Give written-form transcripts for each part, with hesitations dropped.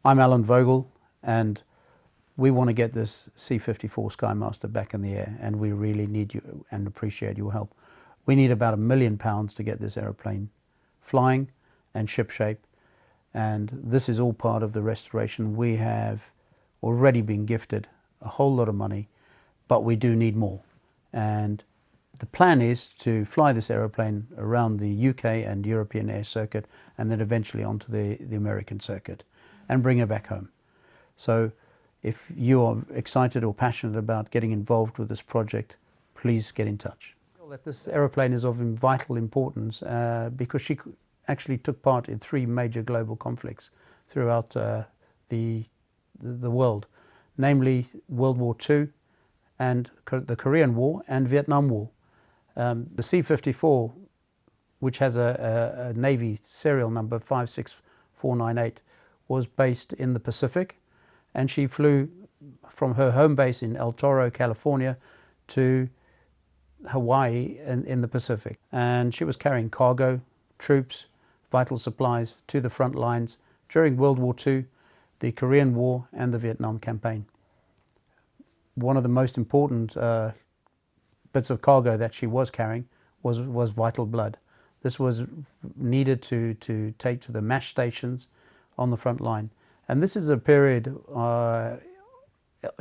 I'm Alan Vogel, and we want to get this C-54 Skymaster back in the air, and we really need you and appreciate your help. We need about £1 million to get this aeroplane flying and shipshape, and this is all part of the restoration. We have already been gifted a whole lot of money, but we do need more. And the plan is to fly this aeroplane around the UK and European air circuit, and then eventually onto the American circuit, and bring it back home. So if you are excited or passionate about getting involved with this project, please get in touch. That this aeroplane is of vital importance because she actually took part in 3 major global conflicts throughout the world, namely World War II, and the Korean War and Vietnam War. The C-54, which has a Navy serial number 56498, was based in the Pacific, and she flew from her home base in El Toro, California, to Hawaii in the Pacific. And she was carrying cargo, troops, vital supplies to the front lines during World War II, the Korean War and the Vietnam campaign. One of the most important bits of cargo that she was carrying was vital blood. This was needed to take to the MASH stations on the front line. And this is a period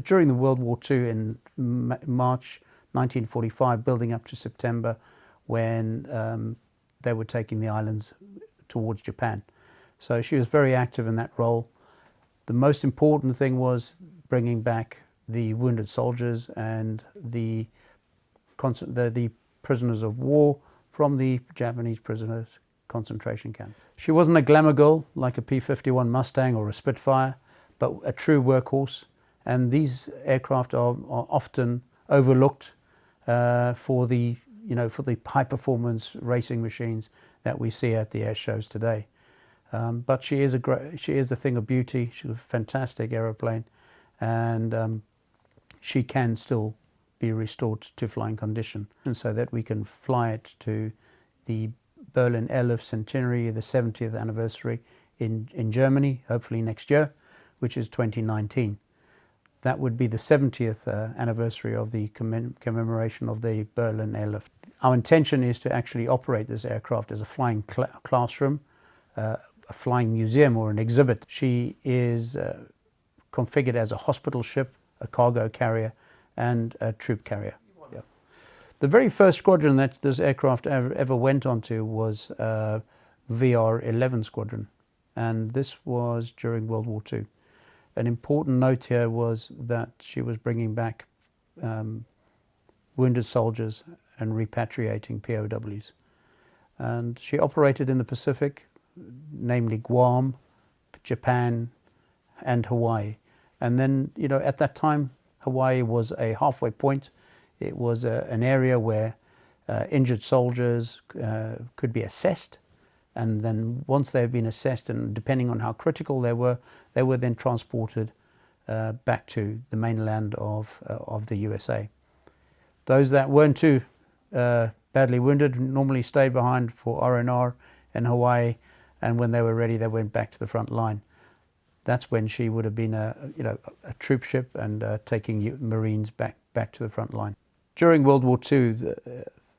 during the World War II in March 1945, building up to September, when they were taking the islands towards Japan. So she was very active in that role. The most important thing was bringing back the wounded soldiers and the prisoners of war from the Japanese prisoners concentration camp. She wasn't a glamour girl like a P-51 Mustang or a Spitfire, but a true workhorse. And these aircraft are often overlooked for the high performance racing machines that we see at the air shows today. But she is a thing of beauty. She's a fantastic aeroplane, and she can still be restored to flying condition, and so that we can fly it to the Berlin Airlift Centenary, the 70th anniversary in Germany, hopefully next year, which is 2019. That would be the 70th anniversary of the commemoration of the Berlin Airlift. Our intention is to actually operate this aircraft as a flying classroom, a flying museum or an exhibit. She is configured as a hospital ship, a cargo carrier, and a troop carrier. Yeah. The very first squadron that this aircraft ever went onto was VR-11 Squadron, and this was during World War II. An important note here was that she was bringing back wounded soldiers and repatriating POWs. And she operated in the Pacific, namely Guam, Japan, and Hawaii. And then, at that time, Hawaii was a halfway point. It was an area where injured soldiers could be assessed, and then once they've been assessed, and depending on how critical they were then transported back to the mainland of the USA. Those that weren't too badly wounded normally stayed behind for R&R in Hawaii, and when they were ready, they went back to the front line. That's when she would have been a troop ship and taking Marines back to the front line. During World War II,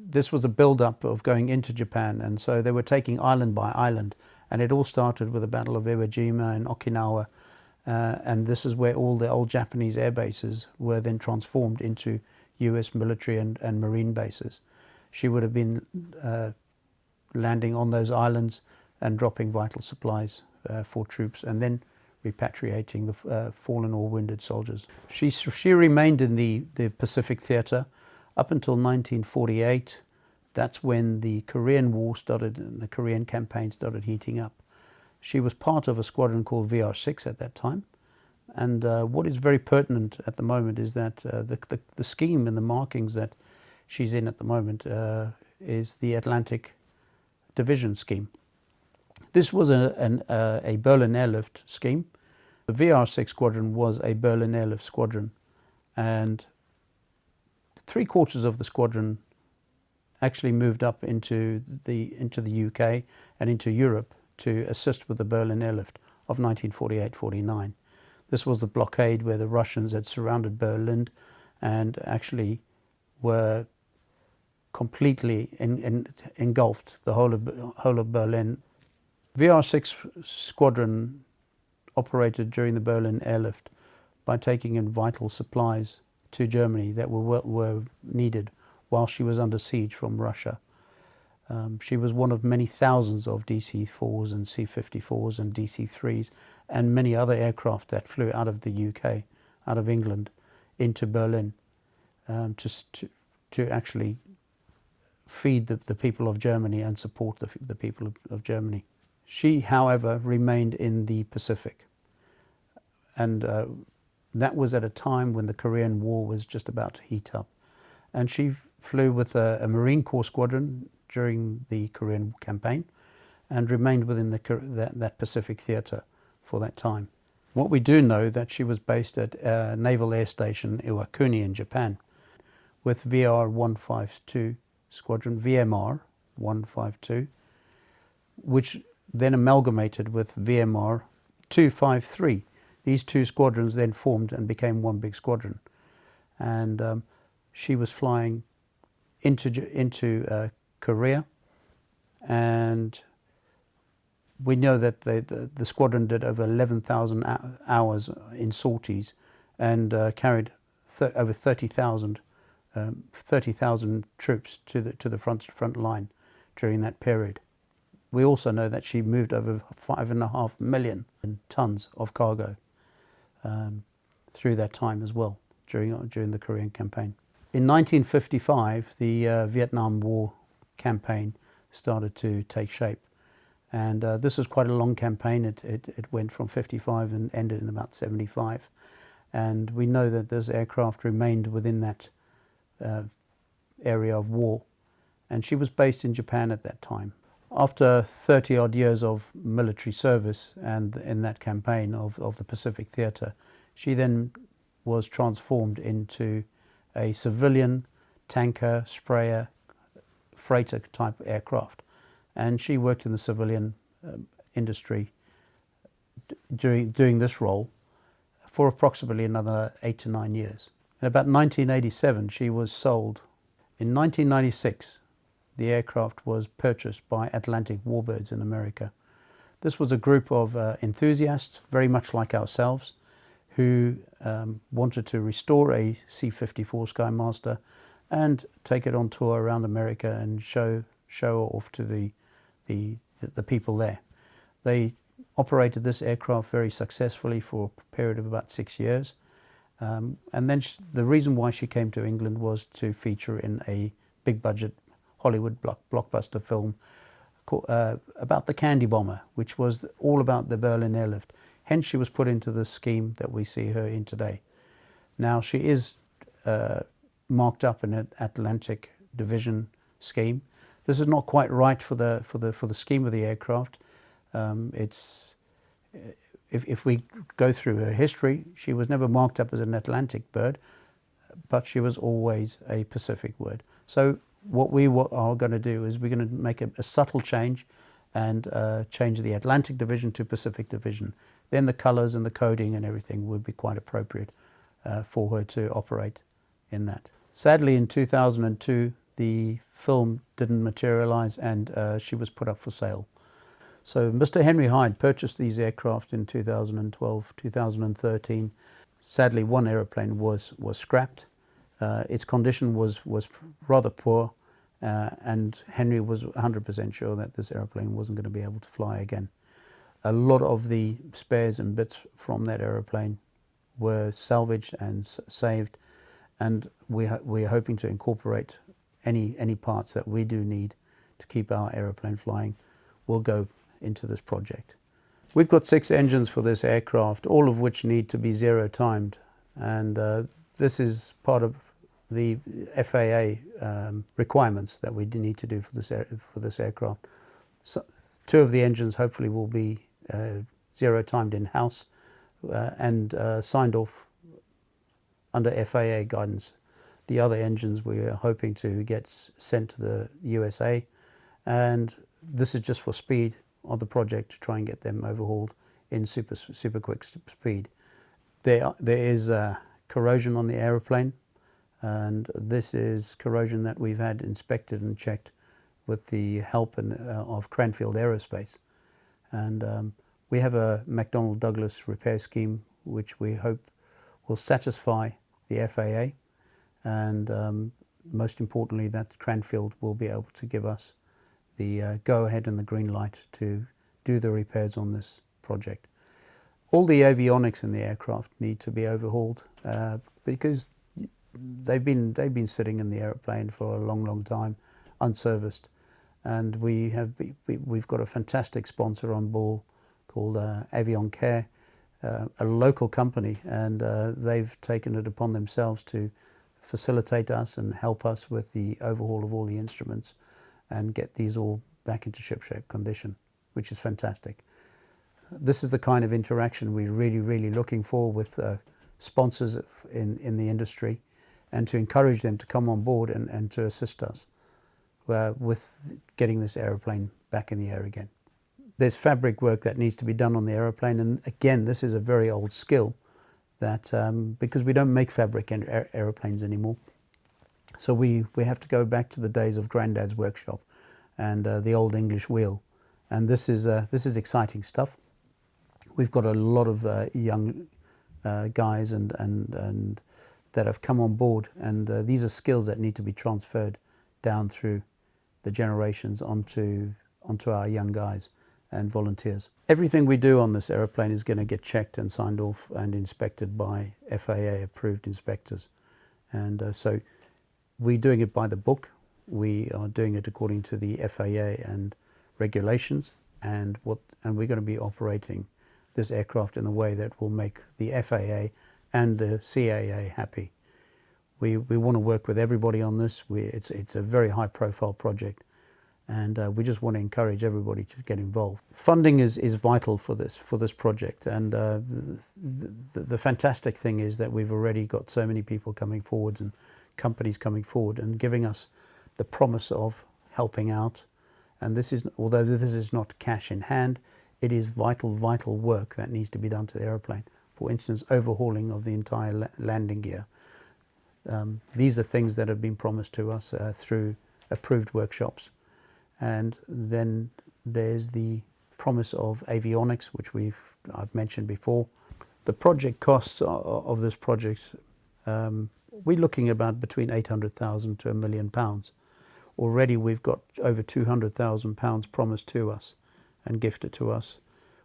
this was a build-up of going into Japan, and so they were taking island by island, and it all started with the Battle of Iwo Jima and Okinawa, and this is where all the old Japanese air bases were then transformed into US military and marine bases. She would have been landing on those islands and dropping vital supplies for troops, and then repatriating the fallen or wounded soldiers. She remained in the Pacific theater up until 1948. That's when the Korean War started and the Korean campaign started heating up. She was part of a squadron called VR-6 at that time. And what is very pertinent at the moment is that the scheme and the markings that she's in at the moment is the Atlantic Division scheme. This was a Berlin Airlift scheme. The VR-6 squadron was a Berlin Airlift squadron, and 3/4 of the squadron actually moved up into the UK and into Europe to assist with the Berlin Airlift of 1948-49. This was the blockade where the Russians had surrounded Berlin and actually were completely engulfed the whole of Berlin. VR-6 squadron operated during the Berlin airlift by taking in vital supplies to Germany that were needed while she was under siege from Russia. She was one of many thousands of DC-4s and C-54s and DC-3s and many other aircraft that flew out of the UK, out of England, into Berlin to actually feed the people of Germany and support the people of Germany. She, however, remained in the Pacific, and that was at a time when the Korean War was just about to heat up. And she flew with a Marine Corps squadron during the Korean campaign and remained within that Pacific theatre for that time. What we do know that she was based at Naval Air Station Iwakuni in Japan with VR-152 squadron, VMR 152, which then amalgamated with VMR 253. These two squadrons then formed and became one big squadron. And she was flying into Korea, and we know that the squadron did over 11,000 hours in sorties and carried over 30,000 troops to the front line during that period. We also know that she moved over 5.5 million tons of cargo through that time as well during the Korean campaign. In 1955, the Vietnam War campaign started to take shape, and this was quite a long campaign. It went from 55 and ended in about 75, and we know that this aircraft remained within that area of war, and she was based in Japan at that time. After 30 odd years of military service and in that campaign of the Pacific Theatre, she then was transformed into a civilian tanker, sprayer, freighter type aircraft, and she worked in the civilian industry doing this role for approximately another 8 to 9 years. In about 1987 she was sold. In 1996 the aircraft was purchased by Atlantic Warbirds in America. This was a group of enthusiasts, very much like ourselves, who wanted to restore a C-54 Skymaster and take it on tour around America and show off to the people there. They operated this aircraft very successfully for a period of about 6 years. And then the reason why she came to England was to feature in a big budget Hollywood blockbuster film about the Candy Bomber, which was all about the Berlin airlift. Hence she was put into the scheme that we see her in today. Now she is marked up in an Atlantic Division scheme. This is not quite right for the scheme of the aircraft. If we go through her history, she was never marked up as an Atlantic bird, but she was always a Pacific bird. So what we are going to do is we're going to make a subtle change and change the Atlantic Division to Pacific Division. Then the colours and the coding and everything would be quite appropriate for her to operate in that. Sadly, in 2002, the film didn't materialise and she was put up for sale. So Mr. Henry Hyde purchased these aircraft in 2012, 2013. Sadly, one aeroplane was scrapped. Its condition was rather poor, and Henry was 100% sure that this aeroplane wasn't going to be able to fly again. A lot of the spares and bits from that aeroplane were salvaged and saved, and we're hoping to incorporate any parts that we do need to keep our aeroplane flying will go into this project. We've got 6 engines for this aircraft, all of which need to be zero timed, and this is part of the FAA requirements that we need to do for this aircraft. So 2 of the engines hopefully will be zero timed in-house and signed off under FAA guidance. The other engines we are hoping to get sent to the USA, and this is just for speed of the project to try and get them overhauled in super quick speed. There is corrosion on the aeroplane, and this is corrosion that we've had inspected and checked with the help of Cranfield Aerospace. And we have a McDonnell Douglas repair scheme which we hope will satisfy the FAA, and most importantly that Cranfield will be able to give us the go-ahead and the green light to do the repairs on this project. All the avionics in the aircraft need to be overhauled because they've been sitting in the airplane for a long time, unserviced, and we've got a fantastic sponsor on board called Avion Care, a local company, and they've taken it upon themselves to facilitate us and help us with the overhaul of all the instruments and get these all back into shipshape condition, which is fantastic. This is the kind of interaction we're really looking for with sponsors in the industry, and to encourage them to come on board and to assist us with getting this aeroplane back in the air again. There's fabric work that needs to be done on the aeroplane, and again this is a very old skill that because we don't make fabric in aeroplanes anymore, so we have to go back to the days of Grandad's workshop and the old English wheel, and this is exciting stuff. We've got a lot of young guys and that have come on board, and these are skills that need to be transferred down through the generations onto our young guys and volunteers. Everything we do on this aeroplane is going to get checked and signed off and inspected by FAA approved inspectors, and so we're doing it by the book. We are doing it according to the FAA and regulations, and we're going to be operating this aircraft in a way that will make the FAA and the CAA happy. We want to work with everybody on this. It's a very high profile project, and we just want to encourage everybody to get involved. Funding is vital for this project, and the fantastic thing is that we've already got so many people coming forward and companies coming forward and giving us the promise of helping out. And although this is not cash in hand, it is vital work that needs to be done to the aeroplane. For instance, overhauling of the entire landing gear. These are things that have been promised to us through approved workshops. And then there's the promise of avionics, which I've mentioned before. The project costs of this project, we're looking about between 800,000 to £1 million. Already we've got over £200,000 promised to us and gifted to us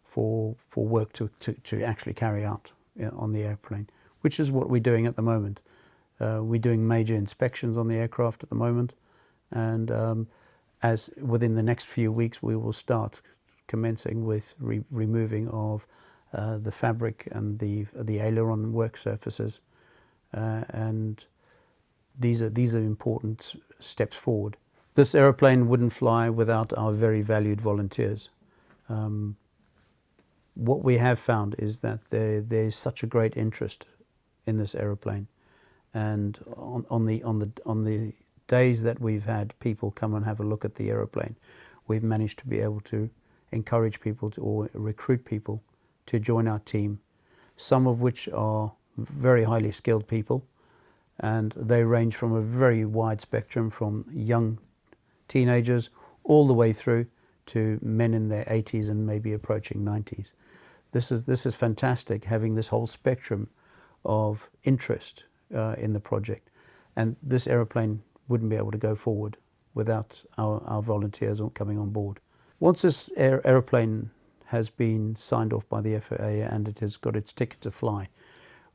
for work to actually carry out on the airplane, which is what we're doing at the moment. We're doing major inspections on the aircraft at the moment, and as within the next few weeks we will start commencing with removing of the fabric and the aileron work surfaces, and these are important steps forward. This aeroplane wouldn't fly without our very valued volunteers. What we have found is that there's such a great interest in this aeroplane, and on the days that we've had people come and have a look at the aeroplane, we've managed to be able to encourage people or recruit people to join our team, some of which are very highly skilled people, and they range from a very wide spectrum, from young teenagers all the way through to men in their 80s and maybe approaching 90s. This is fantastic, having this whole spectrum of interest in the project, and this aeroplane wouldn't be able to go forward without our volunteers coming on board. Once this aeroplane has been signed off by the FAA and it has got its ticket to fly,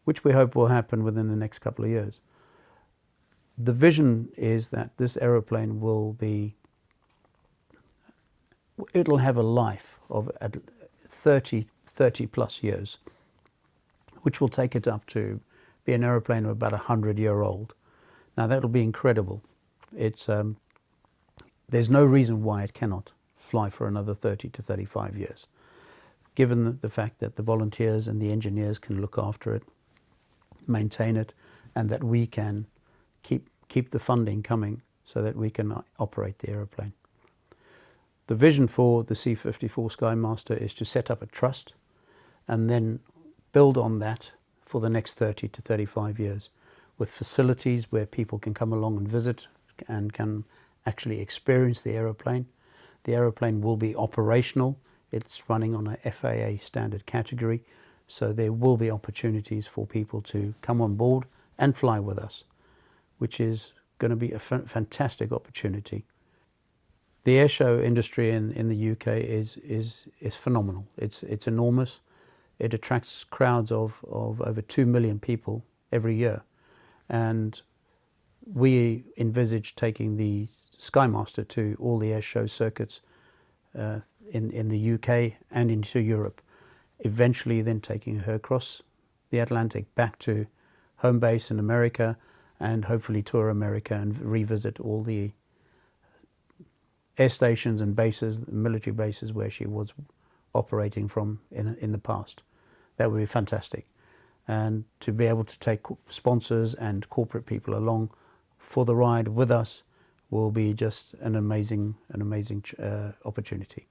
which we hope will happen within the next couple of years, the vision is that this aeroplane it'll have a life of 30 plus years, which will take it up to be an aeroplane of about 100-year-old. Now that'll be incredible. There's no reason why it cannot fly for another 30 to 35 years, given the fact that the volunteers and the engineers can look after it, maintain it, and that we can keep the funding coming so that we can operate the aeroplane. The vision for the C-54 Skymaster is to set up a trust and then build on that for the next 30 to 35 years with facilities where people can come along and visit and can actually experience the aeroplane. The aeroplane will be operational. It's running on a FAA standard category, so there will be opportunities for people to come on board and fly with us, which is going to be a fantastic opportunity. The airshow industry in the UK is phenomenal. It's enormous. It attracts crowds of over 2 million people every year, and we envisage taking the Skymaster to all the airshow circuits in the UK and into Europe, eventually then taking her across the Atlantic back to home base in America, and hopefully tour America and revisit all the air stations and bases, military bases where she was operating from in the past. That would be fantastic. And to be able to take sponsors and corporate people along for the ride with us will be just an amazing opportunity.